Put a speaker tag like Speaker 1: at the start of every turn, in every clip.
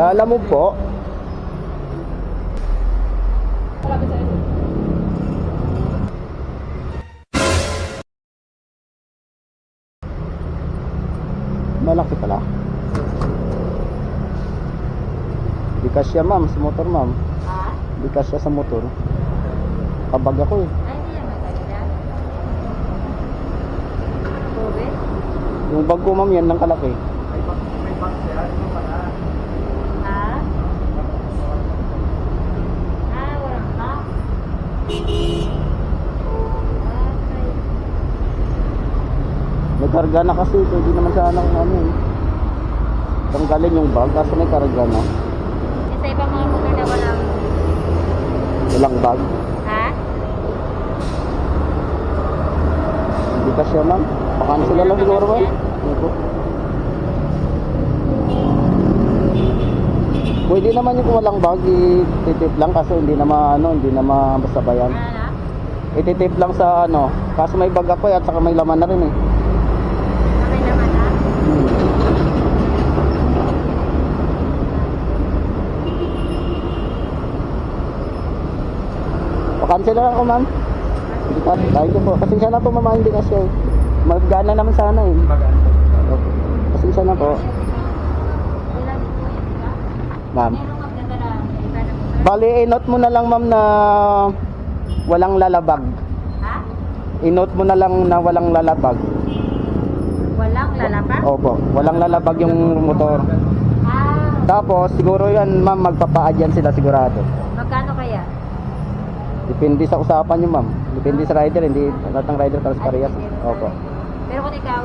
Speaker 1: Lalamog po. Malaki pala. Di kasya ma'am sa motor ma'am.
Speaker 2: Ha?
Speaker 1: Di kasya sa motor. Kabag ako eh.
Speaker 2: Ay, hindi yan maganda. Tubig?
Speaker 1: Yung bag ko ma'am yan ng kalaki.
Speaker 2: Ha? Ah, walang ka? Okay.
Speaker 1: Nagkarga na kasi ito. Hindi naman sana kung ano eh. Tanggalin yung bag kasi may karga na.
Speaker 2: Sa ibang mga motor na
Speaker 1: Walang bag.
Speaker 2: Ha?
Speaker 1: Hindi kasya ma'am. Pakansel na lang siguro ba? Ito. Pwede naman yung kung walang bag, ititip lang kasi hindi na hindi na mabasabayan.
Speaker 2: Ano na?
Speaker 1: Ititip lang sa kaso may bag ako at saka may laman na rin eh.
Speaker 2: Okay naman ha?
Speaker 1: Pakansel na lang ako ma'am. Hindi pa, thank you po. Pasensya na po ma'am, hindi kasi magana naman sana eh. Okay. Pasensya na po.
Speaker 2: Ilan po yun ka?
Speaker 1: Ma'am.
Speaker 2: Meron magdadala sa iba na motor?
Speaker 1: Bali, i-note mo na lang ma'am na walang lalabag.
Speaker 2: Ha?
Speaker 1: I-note mo na lang na walang lalabag.
Speaker 2: Walang lalapa?
Speaker 1: Opo, walang lalabag yung motor.
Speaker 2: Ah,
Speaker 1: Tapos, siguro yan ma'am, magpapaadyan sila sigurado.
Speaker 2: magkano kaya?
Speaker 1: Depende sa usapan nyo ma'am. Depende sa rider, hindi lahat ng rider para sa parehas. Opo.
Speaker 2: Pero kung ikaw,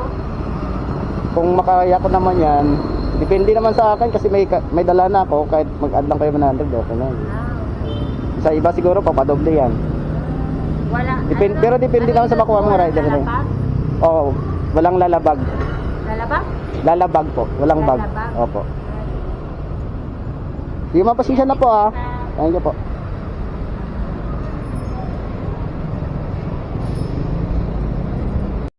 Speaker 1: Kung makaya ko naman yan, depende naman sa akin kasi may dala na ako, kahit mag-add lang kayo 100, okay na yun.
Speaker 2: okay.
Speaker 1: Sa iba siguro, papadoble yan.
Speaker 2: Wala.
Speaker 1: Pero depende naman sa makuha mong rider na yun.
Speaker 2: Lalabag?
Speaker 1: Oo, walang lalabag.
Speaker 2: Lalabag?
Speaker 1: Lalabag po, walang bag.
Speaker 2: Lalabag?
Speaker 1: Opo. Sige ma'am, pasensya na po ah. Thank you po.